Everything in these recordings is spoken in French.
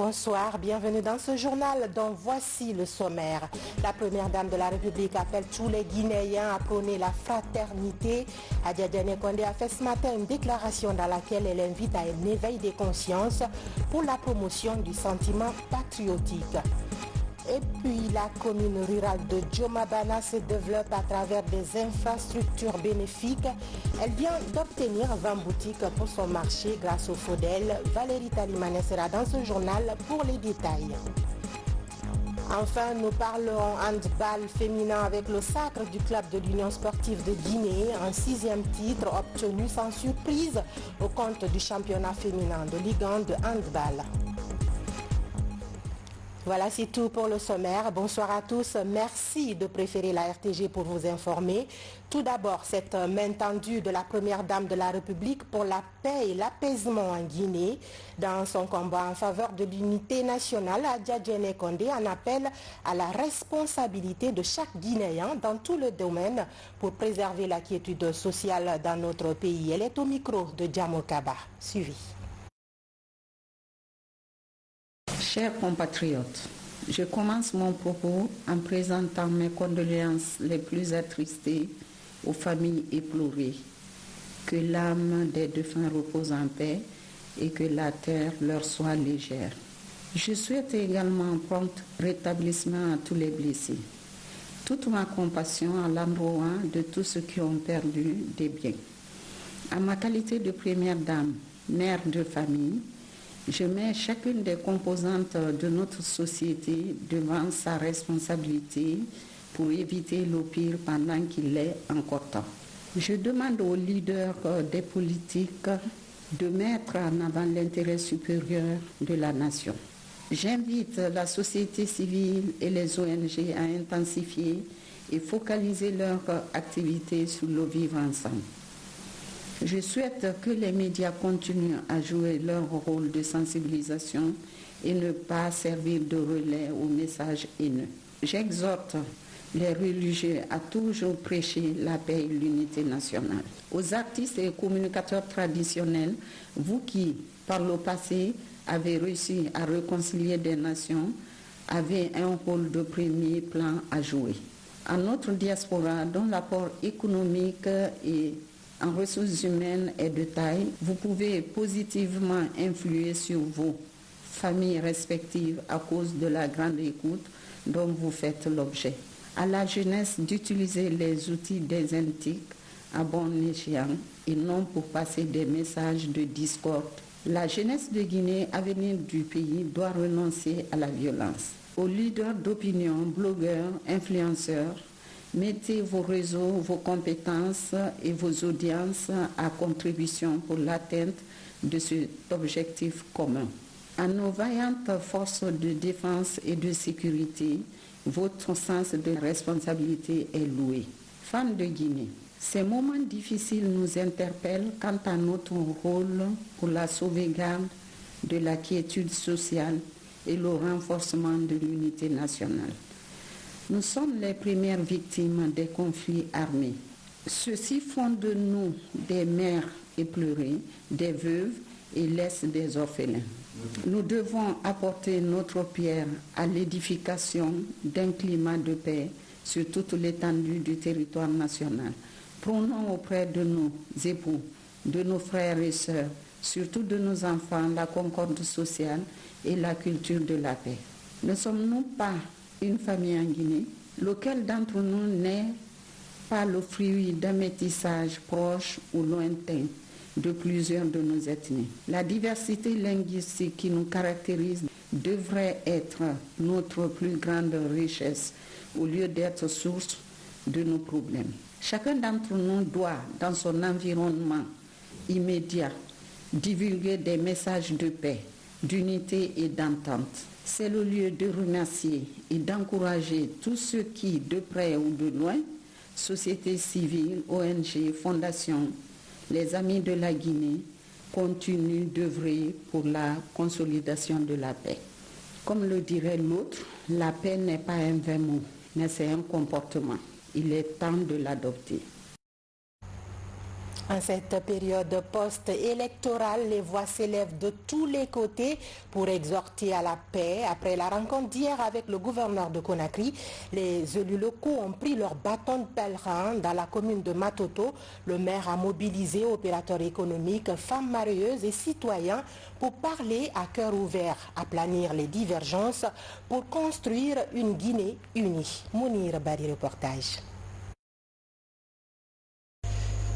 Bonsoir, bienvenue dans ce journal dont voici le sommaire. La première dame de la République appelle tous les Guinéens à prôner la fraternité. Adja Diané Condé a fait ce matin une déclaration dans laquelle elle invite à un éveil des consciences pour la promotion du sentiment patriotique. Et puis la commune rurale de Djomabana se développe à travers des infrastructures bénéfiques. Elle vient d'obtenir 20 boutiques pour son marché grâce au FODEL. Valérie Talimane sera dans ce journal pour les détails. Enfin, nous parlerons handball féminin avec le sacre du club de l'Union sportive de Guinée, un 6e titre obtenu sans surprise au compte du championnat féminin de Ligue 1 de handball. Voilà, c'est tout pour le sommaire. Bonsoir à tous. Merci de préférer la RTG pour vous informer. Tout d'abord, cette main tendue de la première dame de la République pour la paix et l'apaisement en Guinée. Dans son combat en faveur de l'unité nationale, Adja Diané Condé en appelle à la responsabilité de chaque Guinéen dans tout le domaine pour préserver la quiétude sociale dans notre pays. Elle est au micro de Djamo Kaba. Suivi. Chers compatriotes, je commence mon propos en présentant mes condoléances les plus attristées aux familles éplorées. Que l'âme des défunts repose en paix et que la terre leur soit légère. Je souhaite également un prompt rétablissement à tous les blessés. Toute ma compassion à l'endroit de tous ceux qui ont perdu des biens. En ma qualité de première dame, mère de famille, je mets chacune des composantes de notre société devant sa responsabilité pour éviter le pire pendant qu'il est encore temps. Je demande aux leaders des politiques de mettre en avant l'intérêt supérieur de la nation. J'invite la société civile et les ONG à intensifier et focaliser leur activité sur le vivre ensemble. Je souhaite que les médias continuent à jouer leur rôle de sensibilisation et ne pas servir de relais aux messages haineux. J'exhorte les religieux à toujours prêcher la paix et l'unité nationale. Aux artistes et communicateurs traditionnels, vous qui, par le passé, avez réussi à réconcilier des nations, avez un rôle de premier plan à jouer. À notre diaspora, dont l'apport économique et en ressources humaines et de taille, vous pouvez positivement influer sur vos familles respectives à cause de la grande écoute dont vous faites l'objet. À la jeunesse d'utiliser les outils des antiques à bon escient et non pour passer des messages de discorde. La jeunesse de Guinée, avenir du pays, doit renoncer à la violence. Aux leaders d'opinion, blogueurs, influenceurs, mettez vos réseaux, vos compétences et vos audiences à contribution pour l'atteinte de cet objectif commun. À nos vaillantes forces de défense et de sécurité, votre sens de responsabilité est loué. Femmes de Guinée, ces moments difficiles nous interpellent quant à notre rôle pour la sauvegarde de la quiétude sociale et le renforcement de l'unité nationale. Nous sommes les premières victimes des conflits armés. Ceux-ci font de nous des mères éplorées, des veuves et laissent des orphelins. Nous devons apporter notre pierre à l'édification d'un climat de paix sur toute l'étendue du territoire national. Prônons auprès de nos époux, de nos frères et sœurs, surtout de nos enfants, la concorde sociale et la culture de la paix. Ne sommes-nous pas une famille en Guinée? Lequel d'entre nous n'est pas le fruit d'un métissage proche ou lointain de plusieurs de nos ethnies? La diversité linguistique qui nous caractérise devrait être notre plus grande richesse au lieu d'être source de nos problèmes. Chacun d'entre nous doit, dans son environnement immédiat, divulguer des messages de paix, d'unité et d'entente. C'est le lieu de remercier et d'encourager tous ceux qui, de près ou de loin, sociétés civiles, ONG, fondations, les Amis de la Guinée, continuent d'œuvrer pour la consolidation de la paix. Comme le dirait l'autre, la paix n'est pas un vain mot, mais c'est un comportement. Il est temps de l'adopter. En cette période post-électorale, les voix s'élèvent de tous les côtés pour exhorter à la paix. Après la rencontre d'hier avec le gouverneur de Conakry, les élus locaux ont pris leur bâton de pèlerin dans la commune de Matoto. Le maire a mobilisé opérateurs économiques, femmes marieuses et citoyens pour parler à cœur ouvert, aplanir les divergences pour construire une Guinée unie. Mounir Bari, reportage.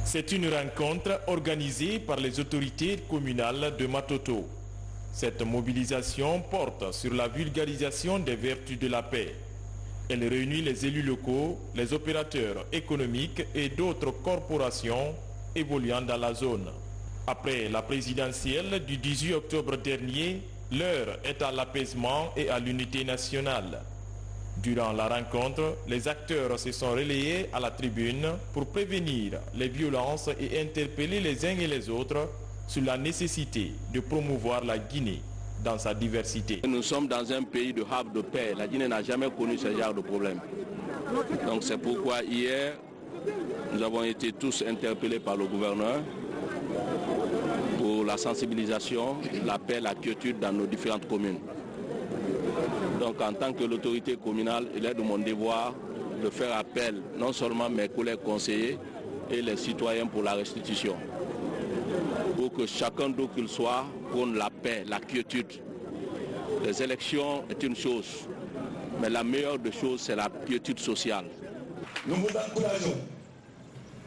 C'est une rencontre organisée par les autorités communales de Matoto. Cette mobilisation porte sur la vulgarisation des vertus de la paix. Elle réunit les élus locaux, les opérateurs économiques et d'autres corporations évoluant dans la zone. Après la présidentielle du 18 octobre dernier, l'heure est à l'apaisement et à l'unité nationale. Durant la rencontre, les acteurs se sont relayés à la tribune pour prévenir les violences et interpeller les uns et les autres sur la nécessité de promouvoir la Guinée dans sa diversité. Nous sommes dans un pays de havre de paix. La Guinée n'a jamais connu ce genre de problème. Donc c'est pourquoi hier, nous avons été tous interpellés par le gouverneur pour la sensibilisation, la paix, la quiétude dans nos différentes communes. Donc en tant que l'autorité communale, il est de mon devoir de faire appel non seulement à mes collègues conseillers et les citoyens pour la restitution. Pour que chacun d'eux qu'il soit prône la paix, la quiétude. Les élections est une chose, mais la meilleure des choses c'est la quiétude sociale. Nous vous encourageons,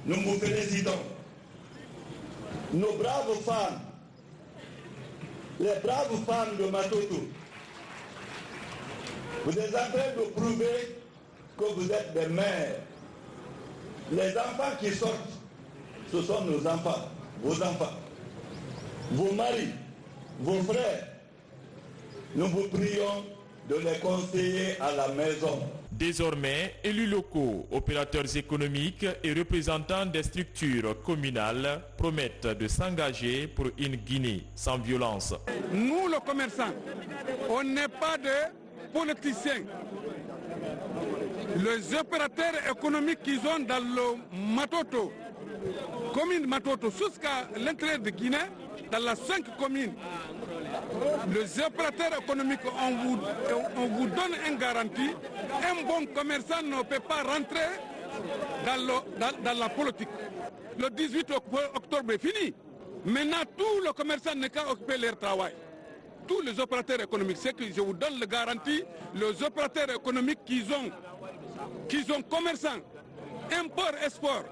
nous vous félicitons. Nos braves femmes, les braves femmes de Matoto, vous êtes en train de prouver que vous êtes des mères. Les enfants qui sortent, ce sont nos enfants, vos enfants, vos maris, vos frères. Nous vous prions de les conseiller à la maison. Désormais, élus locaux, opérateurs économiques et représentants des structures communales promettent de s'engager pour une Guinée sans violence. Nous, les commerçants, on n'est pas des politiciens. Les opérateurs économiques qu'ils ont dans le Matoto, commune Matoto, jusqu'à l'intérieur de Guinée, dans les 5 communes, les opérateurs économiques, on vous donne une garantie. Un bon commerçant ne peut pas rentrer dans la politique. Le 18 octobre est fini. Maintenant, tous les commerçants n'ont qu'à occuper leur travail. Tous les opérateurs économiques, c'est que je vous donne la garantie, les opérateurs économiques qu'ils ont commerçants, import, export,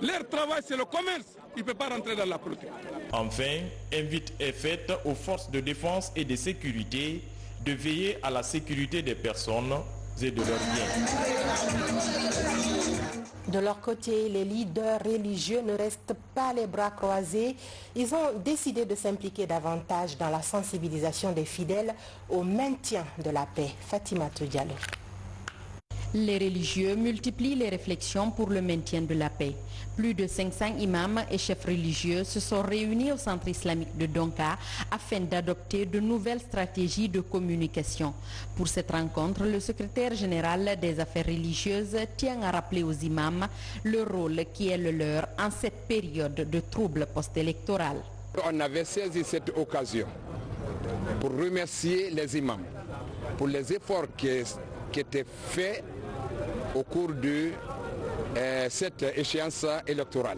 leur travail c'est le commerce, ils ne peuvent pas rentrer dans la politique. Enfin, invite est faite aux forces de défense et de sécurité de veiller à la sécurité des personnes et de leurs biens. De leur côté, les leaders religieux ne restent pas les bras croisés. Ils ont décidé de s'impliquer davantage dans la sensibilisation des fidèles au maintien de la paix. Fatima Diallo. Les religieux multiplient les réflexions pour le maintien de la paix. Plus de 500 imams et chefs religieux se sont réunis au centre islamique de Donka afin d'adopter de nouvelles stratégies de communication. Pour cette rencontre, le secrétaire général des affaires religieuses tient à rappeler aux imams le rôle qui est le leur en cette période de trouble post-électoral. On avait saisi cette occasion pour remercier les imams pour les efforts qui étaient faits au cours de cette échéance électorale.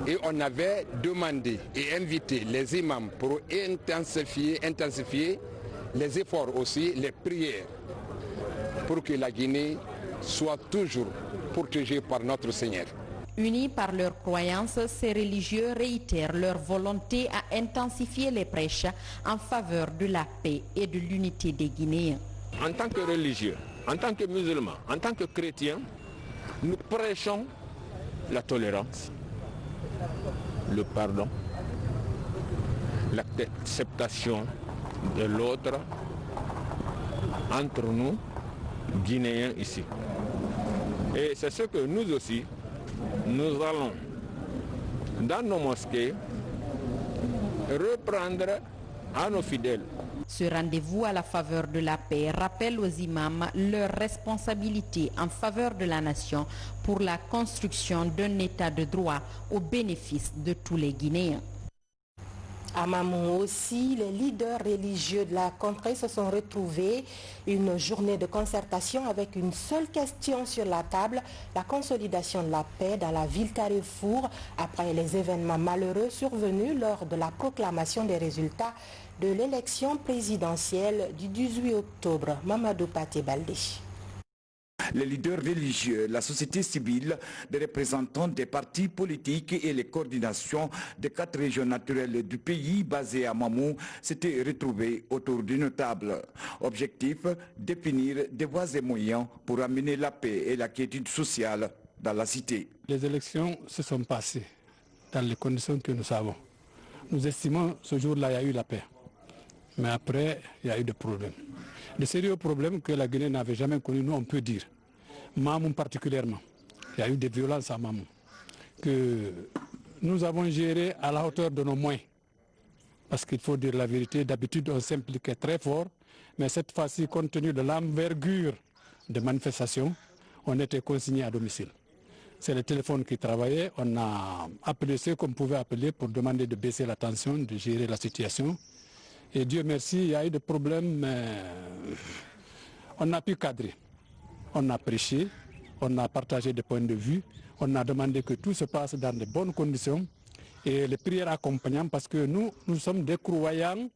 Et on avait demandé et invité les imams pour intensifier les efforts aussi, les prières, pour que la Guinée soit toujours protégée par notre Seigneur. Unis par leurs croyances, ces religieux réitèrent leur volonté à intensifier les prêches en faveur de la paix et de l'unité des Guinéens. En tant que religieux, en tant que musulmans, en tant que chrétiens, nous prêchons la tolérance, le pardon, l'acceptation de l'autre entre nous, Guinéens ici. Et c'est ce que nous aussi, nous allons dans nos mosquées reprendre à nos fidèles Ce rendez-vous à la faveur de la paix rappelle aux imams leur responsabilité en faveur de la nation pour la construction d'un état de droit au bénéfice de tous les Guinéens. À Mamou aussi, les leaders religieux de la contrée se sont retrouvés. Une journée de concertation avec une seule question sur la table, la consolidation de la paix dans la ville Carrefour après les événements malheureux survenus lors de la proclamation des résultats de l'élection présidentielle du 18 octobre. Mamadou Paté Baldé. Les leaders religieux, la société civile, les représentants des partis politiques et les coordinations des 4 régions naturelles du pays basées à Mamou s'étaient retrouvés autour d'une table. Objectif, définir des voies et moyens pour amener la paix et la quiétude sociale dans la cité. Les élections se sont passées dans les conditions que nous savons. Nous estimons ce jour-là, il y a eu la paix. Mais après, il y a eu des problèmes. De sérieux problèmes que la Guinée n'avait jamais connus, nous on peut dire. Mamou particulièrement. Il y a eu des violences à Mamou que nous avons gérées à la hauteur de nos moyens. Parce qu'il faut dire la vérité, d'habitude on s'impliquait très fort, mais cette fois-ci, compte tenu de l'envergure des manifestations, on était consigné à domicile. C'est le téléphone qui travaillait, on a appelé ceux qu'on pouvait appeler pour demander de baisser la tension, de gérer la situation. Et Dieu merci, il y a eu des problèmes, mais on a pu cadrer. On a prêché, on a partagé des points de vue, on a demandé que tout se passe dans de bonnes conditions et les prières accompagnantes parce que nous sommes des croyants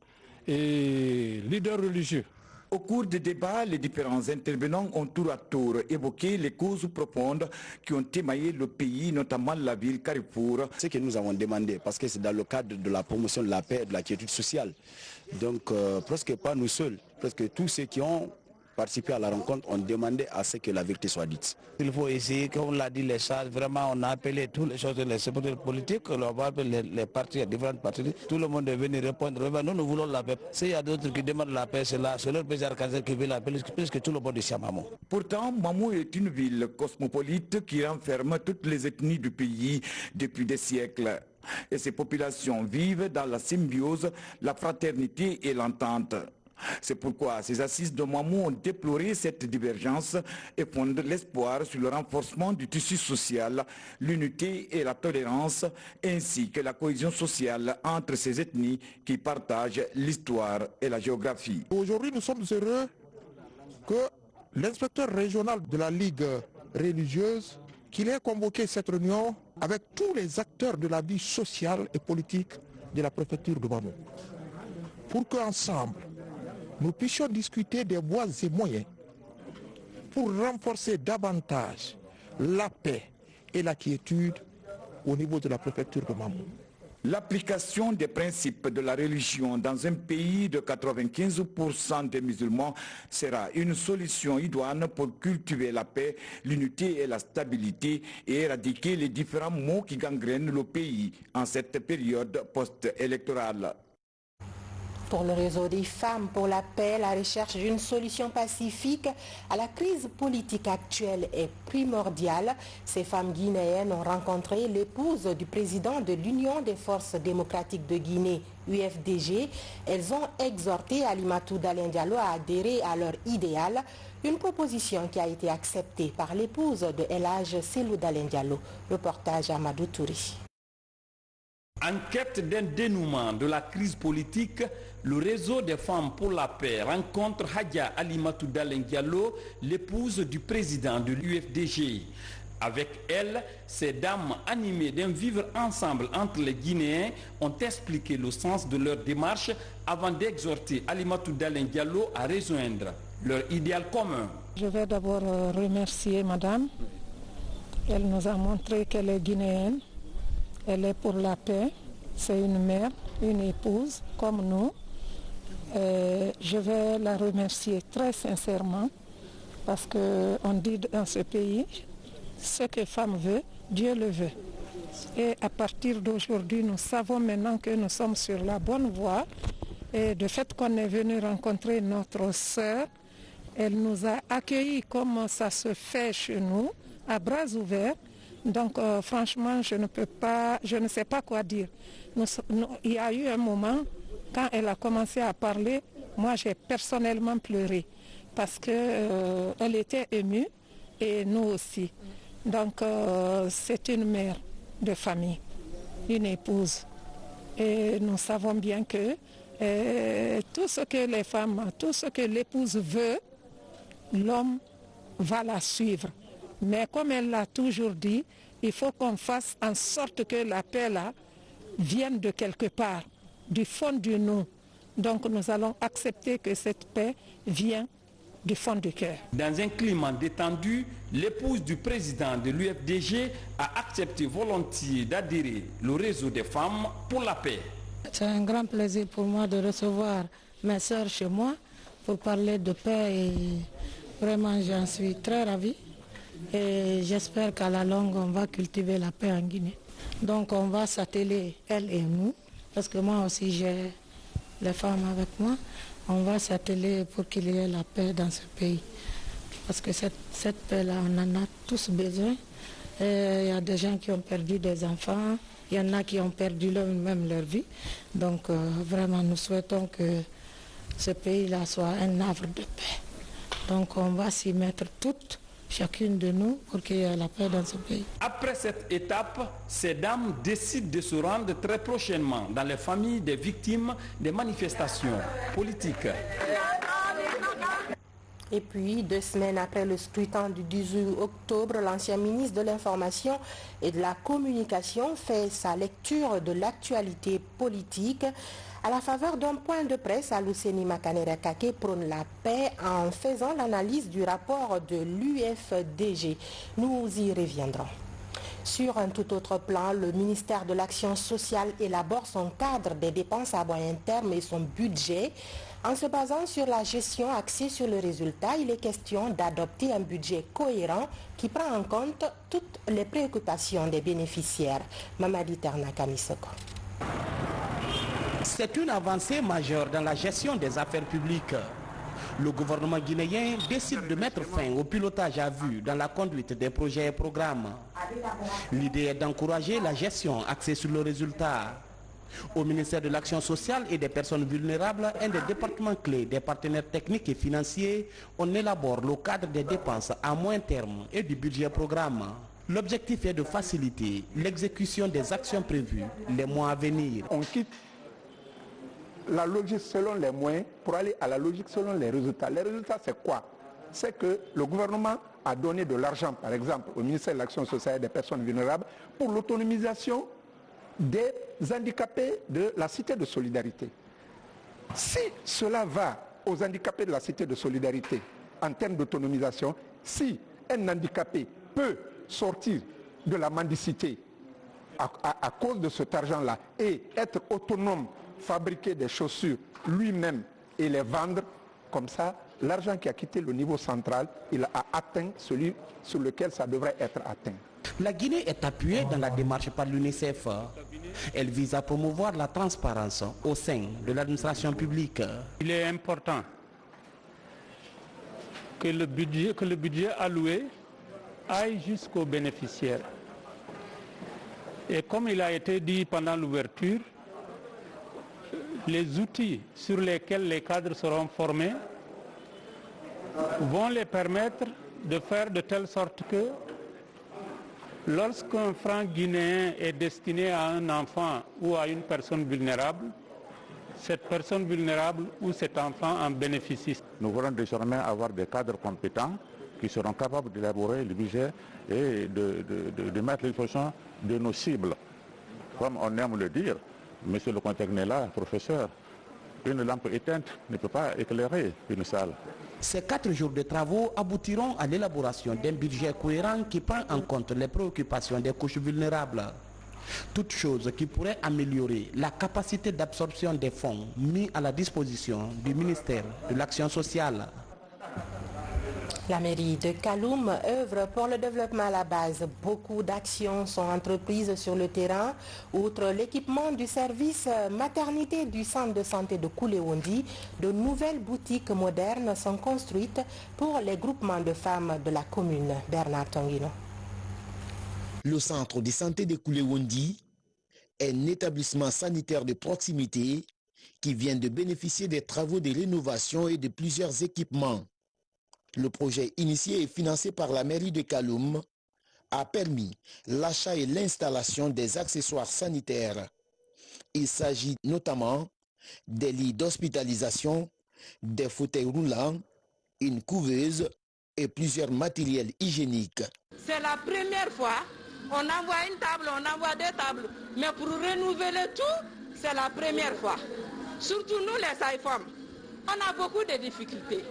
et leaders religieux. Au cours des débats, les différents intervenants ont tour à tour évoqué les causes profondes qui ont émaillé le pays, notamment la ville Carrefour. Ce que nous avons demandé, parce que c'est dans le cadre de la promotion de la paix et de la quiétude sociale. Donc presque pas nous seuls, presque tous ceux qui ont participé à la rencontre ont demandé à ce que la vérité soit dite. Il faut ici, comme on l'a dit, les charges, vraiment on a appelé tous les choses, les supporters politiques, les partis, les différentes parties, tout le monde est venu répondre. Nous voulons la paix. S'il y a d'autres qui demandent la paix, c'est leur président Arkansas qui veut la paix, puisque tout le monde est ici à Mamou. Pourtant, Mamou est une ville cosmopolite qui renferme toutes les ethnies du pays depuis des siècles. Et ses populations vivent dans la symbiose, la fraternité et l'entente. C'est pourquoi ces assises de Mamou ont déploré cette divergence et fondent l'espoir sur le renforcement du tissu social, l'unité et la tolérance, ainsi que la cohésion sociale entre ces ethnies qui partagent l'histoire et la géographie. Aujourd'hui, nous sommes heureux que l'inspecteur régional de la Ligue religieuse qu'il ait convoqué cette réunion avec tous les acteurs de la vie sociale et politique de la préfecture de Mamou, pour qu'ensemble, nous puissions discuter des voies et moyens pour renforcer davantage la paix et la quiétude au niveau de la préfecture de Mamou. L'application des principes de la religion dans un pays de 95% des musulmans sera une solution idoine pour cultiver la paix, l'unité et la stabilité et éradiquer les différents maux qui gangrènent le pays en cette période post-électorale. Pour le réseau des femmes pour la paix, la recherche d'une solution pacifique à la crise politique actuelle est primordiale. Ces femmes guinéennes ont rencontré l'épouse du président de l'Union des forces démocratiques de Guinée, UFDG. Elles ont exhorté Alimatou Dalen Diallo à adhérer à leur idéal, une proposition qui a été acceptée par l'épouse de El Hadj Selou Dalen Diallo. Reportage Amadou Touri. En quête d'un dénouement de la crise politique, le réseau des femmes pour la paix rencontre Hadja Alimatou Dalen Diallo, l'épouse du président de l'UFDG. Avec elle, ces dames animées d'un vivre ensemble entre les Guinéens ont expliqué le sens de leur démarche avant d'exhorter Alimatou Dalen Diallo à rejoindre leur idéal commun. Je vais d'abord remercier madame. Elle nous a montré qu'elle est guinéenne. Elle est pour la paix, c'est une mère, une épouse comme nous. Je vais la remercier très sincèrement parce qu'on dit dans ce pays, ce que femme veut, Dieu le veut. Et à partir d'aujourd'hui, nous savons maintenant que nous sommes sur la bonne voie. Et de fait qu'on est venu rencontrer notre sœur, elle nous a accueillis comme ça se fait chez nous, à bras ouverts. Donc franchement, je ne sais pas quoi dire. Il y a eu un moment, quand elle a commencé à parler, Moi, j'ai personnellement pleuré parce qu'elle était émue et nous aussi. Donc, c'est une mère de famille, une épouse. Et nous savons bien que tout ce que les femmes, tout ce que l'épouse veut, l'homme va la suivre. Mais comme elle l'a toujours dit, il faut qu'on fasse en sorte que la paix là vienne de quelque part, du fond du nous. Donc nous allons accepter que cette paix vient du fond du cœur. Dans un climat détendu, l'épouse du président de l'UFDG a accepté volontiers d'adhérer au réseau des femmes pour la paix. C'est un grand plaisir pour moi de recevoir mes sœurs chez moi pour parler de paix et vraiment j'en suis très ravie. Et j'espère qu'à la longue, on va cultiver la paix en Guinée. Donc on va s'atteler, elle et nous, parce que moi aussi j'ai les femmes avec moi, on va s'atteler pour qu'il y ait la paix dans ce pays. Parce que cette paix-là, on en a tous besoin. Il y a des gens qui ont perdu des enfants, il y en a qui ont perdu même leur vie. Donc vraiment, nous souhaitons que ce pays-là soit un havre de paix. Donc on va s'y mettre toutes, chacune de nous, pour qu'il y ait la paix dans ce pays. Après cette étape, ces dames décident de se rendre très prochainement dans les familles des victimes des manifestations politiques. Et puis, 2 semaines après le scrutin du 18 octobre, l'ancien ministre de l'Information et de la Communication fait sa lecture de l'actualité politique. À la faveur d'un point de presse, Aluseni Makanere Kake prône la paix en faisant l'analyse du rapport de l'UFDG. Nous y reviendrons. Sur un tout autre plan, le ministère de l'Action sociale élabore son cadre des dépenses à moyen terme et son budget. En se basant sur la gestion axée sur le résultat, il est question d'adopter un budget cohérent qui prend en compte toutes les préoccupations des bénéficiaires. Mamadi Terna Kamisoko. C'est une avancée majeure dans la gestion des affaires publiques. Le gouvernement guinéen décide de mettre fin au pilotage à vue dans la conduite des projets et programmes. L'idée est d'encourager la gestion axée sur le résultat. Au ministère de l'Action sociale et des personnes vulnérables, un des départements clés des partenaires techniques et financiers, on élabore le cadre des dépenses à moyen terme et du budget programme. L'objectif est de faciliter l'exécution des actions prévues les mois à venir. On quitte la logique selon les moyens pour aller à la logique selon les résultats. Les résultats, c'est quoi? C'est que le gouvernement a donné de l'argent, par exemple, au ministère de l'Action sociale et des personnes vulnérables pour l'autonomisation des handicapés de la Cité de Solidarité. Si cela va aux handicapés de la Cité de Solidarité en termes d'autonomisation, si un handicapé peut sortir de la mendicité à cause de cet argent-là et être autonome, fabriquer des chaussures lui-même et les vendre, comme ça, l'argent qui a quitté le niveau central, il a atteint celui sur lequel ça devrait être atteint. La Guinée est appuyée dans la démarche par l'UNICEF. Elle vise à promouvoir la transparence au sein de l'administration publique. Il est important que le budget alloué aille jusqu'aux bénéficiaires. Et comme il a été dit pendant l'ouverture, les outils sur lesquels les cadres seront formés vont les permettre de faire de telle sorte que lorsqu'un franc guinéen est destiné à un enfant ou à une personne vulnérable, cette personne vulnérable ou cet enfant en bénéficie. Nous voulons désormais avoir des cadres compétents qui seront capables d'élaborer le budget et de mettre les positions de nos cibles. Comme on aime le dire, monsieur le Contact-Né là, professeur, une lampe éteinte ne peut pas éclairer une salle. Ces 4 jours de travaux aboutiront à l'élaboration d'un budget cohérent qui prend en compte les préoccupations des couches vulnérables. Toute chose qui pourrait améliorer la capacité d'absorption des fonds mis à la disposition du ministère de l'Action sociale. La mairie de Kaloum œuvre pour le développement à la base. Beaucoup d'actions sont entreprises sur le terrain. Outre l'équipement du service maternité du centre de santé de Kouléwondi, de nouvelles boutiques modernes sont construites pour les groupements de femmes de la commune. Bernard Tonguino. Le centre de santé de Kouléwondi est un établissement sanitaire de proximité qui vient de bénéficier des travaux de rénovation et de plusieurs équipements. Le projet initié et financé par la mairie de Kaloum a permis l'achat et l'installation des accessoires sanitaires. Il s'agit notamment des lits d'hospitalisation, des fauteuils roulants, une couveuse et plusieurs matériels hygiéniques. C'est la première fois, on envoie une table, on envoie 2 tables, mais pour renouveler tout, c'est la première fois. Surtout nous les sages-femmes, on a beaucoup de difficultés.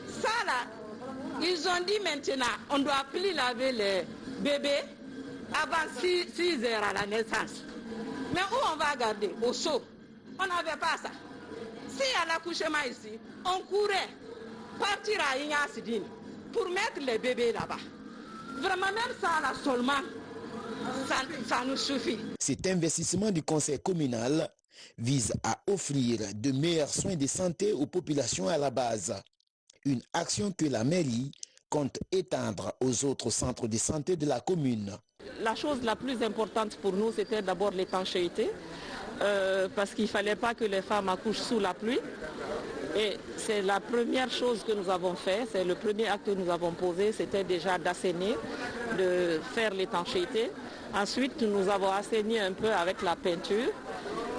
Ça là, ils ont dit maintenant, on ne doit plus laver les bébés avant 6 heures à la naissance. Mais où on va garder? Au seau. On n'avait pas ça. S'il y a l'accouchement ici, on courait partir à Ignacidine pour mettre les bébés là-bas. Vraiment, même ça là seulement, ça nous suffit. Cet investissement du conseil communal vise à offrir de meilleurs soins de santé aux populations à la base. Une action que la mairie compte étendre aux autres centres de santé de la commune. La chose la plus importante pour nous, c'était d'abord l'étanchéité, parce qu'il ne fallait pas que les femmes accouchent sous la pluie. Et c'est la première chose que nous avons fait, c'est le premier acte que nous avons posé, c'était déjà d'assainir, de faire l'étanchéité. Ensuite, nous avons assaini un peu avec la peinture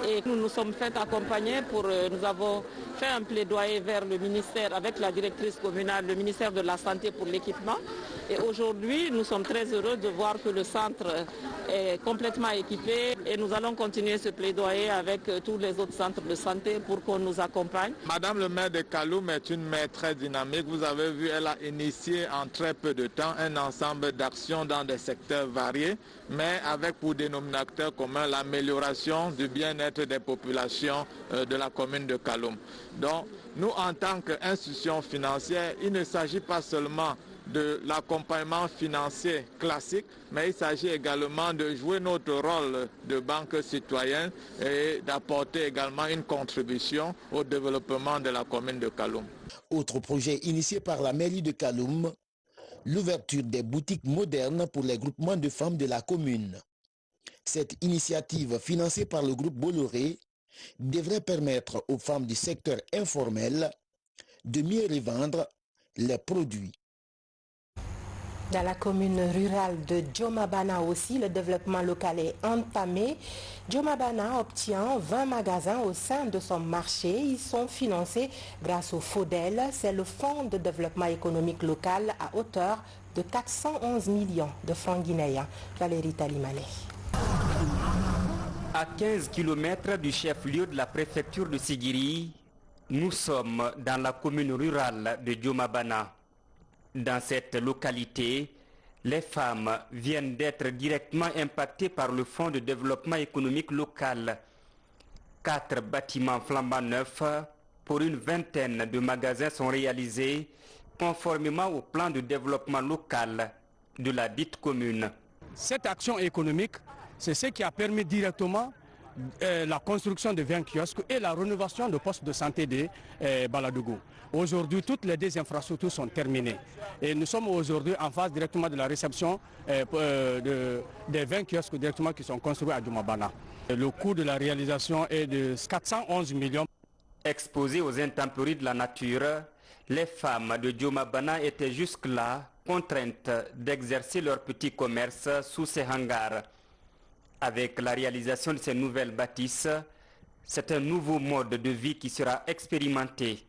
et nous nous sommes fait accompagner nous avons fait un plaidoyer vers le ministère avec la directrice communale, le ministère de la Santé pour l'équipement. Et aujourd'hui, nous sommes très heureux de voir que le centre est complètement équipé et nous allons continuer ce plaidoyer avec tous les autres centres de santé pour qu'on nous accompagne. Madame le maire de Kaloum est une maire très dynamique. Vous avez vu, elle a initié en très peu de temps un ensemble d'actions dans des secteurs variés, mais avec pour dénominateur commun l'amélioration du bien-être des populations de la commune de Kaloum. Donc, nous, en tant qu'institution financière, il ne s'agit pas seulement de l'accompagnement financier classique, mais il s'agit également de jouer notre rôle de banque citoyenne et d'apporter également une contribution au développement de la commune de Kaloum. Autre projet initié par la mairie de Kaloum, l'ouverture des boutiques modernes pour les groupements de femmes de la commune. Cette initiative financée par le groupe Bolloré devrait permettre aux femmes du secteur informel de mieux revendre les produits. Dans la commune rurale de Djomabana aussi, le développement local est entamé. Djomabana obtient 20 magasins au sein de son marché. Ils sont financés grâce au FODEL. C'est le Fonds de développement économique local à hauteur de 411 millions de francs guinéens. Valérie Talimane. À 15 km du chef-lieu de la préfecture de Sigiri, nous sommes dans la commune rurale de Djomabana. Dans cette localité, les femmes viennent d'être directement impactées par le Fonds de développement économique local. 4 bâtiments flambant neufs pour une vingtaine de magasins sont réalisés conformément au plan de développement local de la dite commune. Cette action économique, c'est ce qui a permis directement la construction de 20 kiosques et la rénovation de postes de santé de Baladougou. Aujourd'hui, toutes les 2 infrastructures sont terminées. Et nous sommes aujourd'hui en phase directement de la réception des 20 kiosques directement qui sont construits à Djomabana. Le coût de la réalisation est de 411 millions. Exposées aux intempéries de la nature, les femmes de Djomabana étaient jusque-là contraintes d'exercer leur petit commerce sous ces hangars. Avec la réalisation de ces nouvelles bâtisses, c'est un nouveau mode de vie qui sera expérimenté.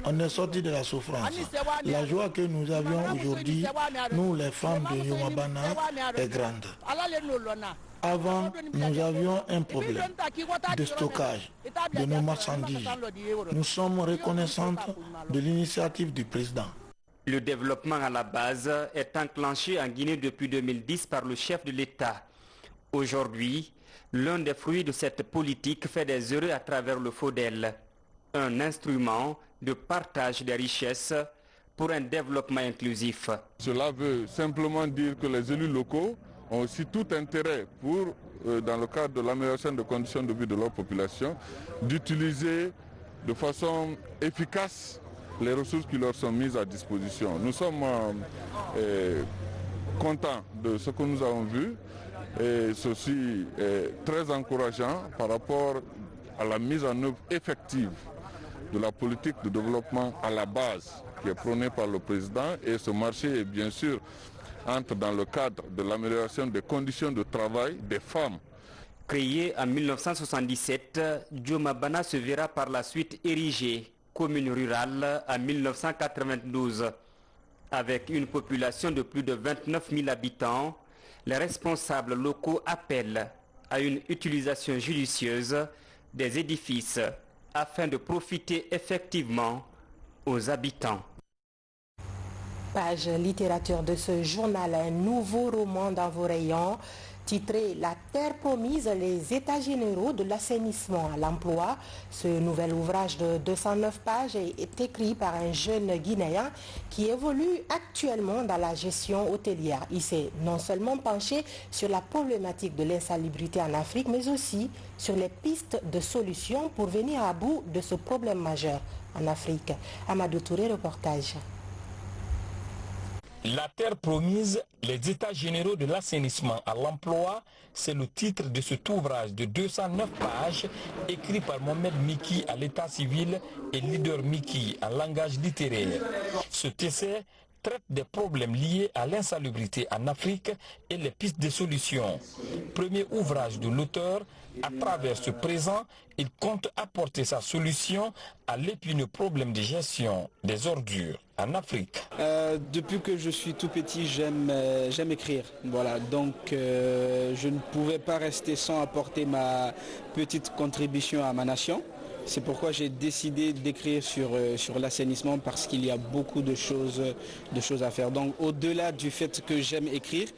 On est sorti de la souffrance. La joie que nous avions aujourd'hui, nous les femmes de Djomabana, est grande. Avant, nous avions un problème de stockage de nos marchandises. Nous sommes reconnaissantes de l'initiative du président. Le développement à la base est enclenché en Guinée depuis 2010 par le chef de l'État. Aujourd'hui, l'un des fruits de cette politique fait des heureux à travers le FODEL, un instrument de partage des richesses pour un développement inclusif. Cela veut simplement dire que les élus locaux ont aussi tout intérêt pour, dans le cadre de l'amélioration des conditions de vie de leur population, d'utiliser de façon efficace les ressources qui leur sont mises à disposition. Nous sommes contents de ce que nous avons vu et ceci est très encourageant par rapport à la mise en œuvre effective de la politique de développement à la base qui est prônée par le président, et ce marché, bien sûr, entre dans le cadre de l'amélioration des conditions de travail des femmes. Créé en 1977, Djomabana se verra par la suite érigée commune rurale en 1992. Avec une population de plus de 29 000 habitants, les responsables locaux appellent à une utilisation judicieuse des édifices afin de profiter effectivement aux habitants. Page littérature de ce journal, un nouveau roman dans vos rayons, titré La Terre promise, les états généraux de l'assainissement à l'emploi. Ce nouvel ouvrage de 209 pages est écrit par un jeune Guinéen qui évolue actuellement dans la gestion hôtelière. Il s'est non seulement penché sur la problématique de l'insalubrité en Afrique, mais aussi sur les pistes de solutions pour venir à bout de ce problème majeur en Afrique. Amadou Touré, reportage. La terre promise, les états généraux de l'assainissement à l'emploi, c'est le titre de cet ouvrage de 209 pages écrit par Mohamed Miki à l'état civil et Leader Miki en langage littéraire. Cet essai traite des problèmes liés à l'insalubrité en Afrique et les pistes de solutions. Premier ouvrage de l'auteur, à travers ce présent, il compte apporter sa solution à l'épineux problème de gestion des ordures en Afrique. Depuis que je suis tout petit, j'aime écrire. Voilà, donc je ne pouvais pas rester sans apporter ma petite contribution à ma nation. C'est pourquoi j'ai décidé d'écrire sur l'assainissement, parce qu'il y a beaucoup de choses à faire. Donc au-delà du fait que j'aime écrire,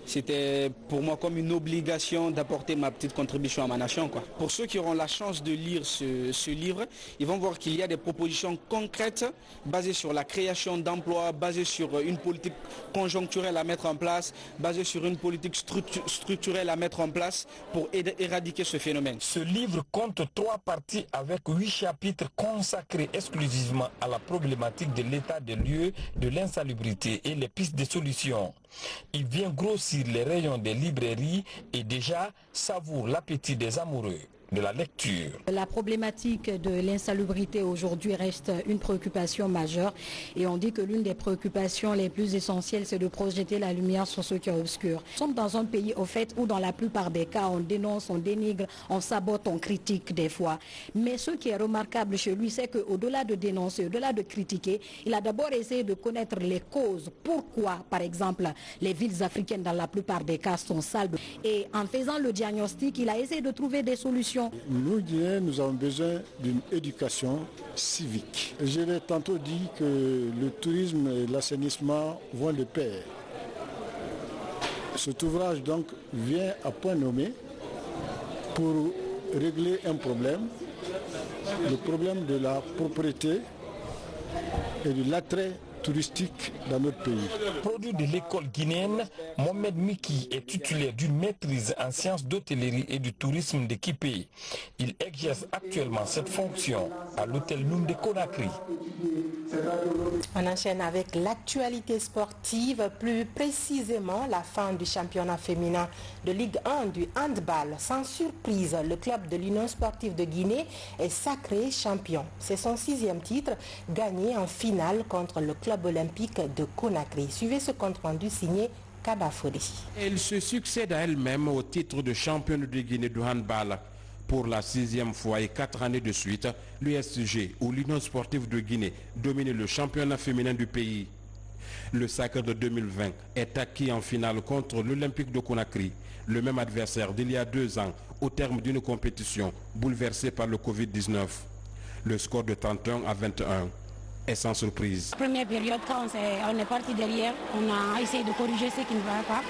c'était pour moi comme une obligation d'apporter ma petite contribution à ma nation, quoi. Pour ceux qui auront la chance de lire ce livre, ils vont voir qu'il y a des propositions concrètes basées sur la création d'emplois, basées sur une politique conjoncturelle à mettre en place, basées sur une politique structurelle à mettre en place pour éradiquer ce phénomène. Ce livre compte 3 parties avec 8 chapitres consacrés exclusivement à la problématique de l'état des lieux, de l'insalubrité et les pistes de solutions. Il vient grossir les rayons des librairies et déjà savoure l'appétit des amoureux de la lecture. La problématique de l'insalubrité aujourd'hui reste une préoccupation majeure, et on dit que l'une des préoccupations les plus essentielles, c'est de projeter la lumière sur ce qui est obscur. Nous sommes dans un pays au fait où dans la plupart des cas on dénonce, on dénigre, on sabote, on critique des fois. Mais ce qui est remarquable chez lui, c'est qu'au-delà de dénoncer, au-delà de critiquer, il a d'abord essayé de connaître les causes. Pourquoi, par exemple, les villes africaines dans la plupart des cas sont sales. Et en faisant le diagnostic, il a essayé de trouver des solutions. Nous, Guinéens, nous avons besoin d'une éducation civique. Je l'ai tantôt dit que le tourisme et l'assainissement vont de pair. Cet ouvrage donc vient à point nommé pour régler un problème, le problème de la propriété et de l'attrait touristique dans notre pays. Produit de l'école guinéenne, Mohamed Miki est titulaire d'une maîtrise en sciences d'hôtellerie et du tourisme de Kipé. Il exerce actuellement cette fonction à l'hôtel Noum de Conakry. On enchaîne avec l'actualité sportive, plus précisément la fin du championnat féminin de Ligue 1 du handball. Sans surprise, le club de l'Union sportive de Guinée est sacré champion. C'est son 6e titre, gagné en finale contre le club olympique de Conakry. Suivez ce compte rendu signé Kabafori. Elle se succède à elle-même au titre de championne de Guinée de handball. Pour la 6e fois et 4 années de suite, l'USG ou l'Union sportive de Guinée domine le championnat féminin du pays. Le sacre de 2020 est acquis en finale contre l'Olympique de Conakry, le même adversaire d'il y a 2 ans, au terme d'une compétition bouleversée par le Covid-19. Le score de 31-21 est sans surprise. Première période, quand on est parti derrière, on a essayé de corriger ce qui ne va pas,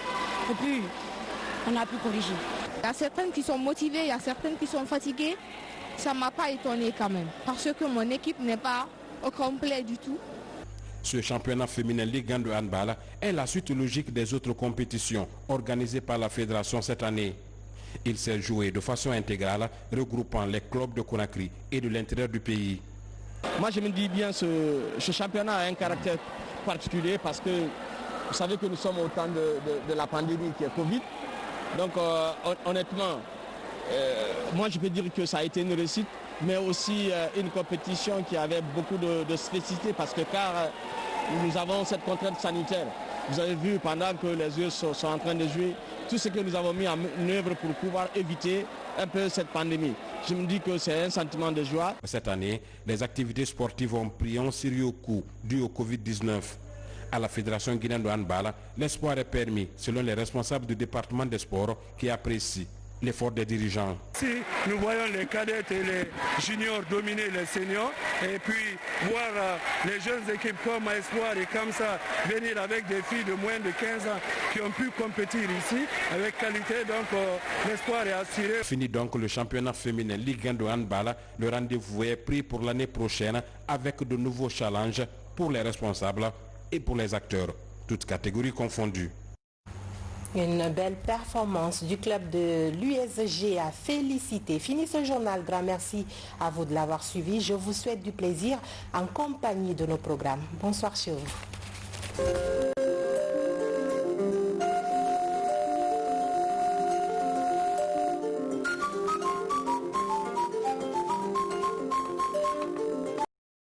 et puis on a pu corriger. Il y a certaines qui sont motivées, il y a certaines qui sont fatiguées. Ça ne m'a pas étonné quand même, parce que mon équipe n'est pas au complet du tout. Ce championnat féminin Ligue 1 de handball est la suite logique des autres compétitions organisées par la fédération cette année. Il s'est joué de façon intégrale, regroupant les clubs de Conakry et de l'intérieur du pays. Moi je me dis bien, ce championnat a un caractère particulier parce que vous savez que nous sommes au temps de la pandémie qui est Covid. Donc honnêtement, moi je peux dire que ça a été une réussite, mais aussi une compétition qui avait beaucoup de spécificités parce que nous avons cette contrainte sanitaire. Vous avez vu pendant que les US sont en train de jouer, tout ce que nous avons mis en œuvre pour pouvoir éviter un peu cette pandémie. Je me dis que c'est un sentiment de joie. Cette année, les activités sportives ont pris un sérieux coup dû au Covid-19. À la Fédération guinéenne de handball, l'espoir est permis, selon les responsables du département des sports qui apprécient l'effort des dirigeants. Si nous voyons les cadets et les juniors dominer les seniors et puis voir les jeunes équipes comme Espoir et comme ça venir avec des filles de moins de 15 ans qui ont pu compétir ici avec qualité, donc l'espoir est assuré. Fini donc le championnat féminin Ligue 1 de handball. Le rendez-vous est pris pour l'année prochaine avec de nouveaux challenges pour les responsables et pour les acteurs, toutes catégories confondues. Une belle performance du club de l'USG à féliciter. Fini ce journal, grand merci à vous de l'avoir suivi. Je vous souhaite du plaisir en compagnie de nos programmes. Bonsoir chez vous.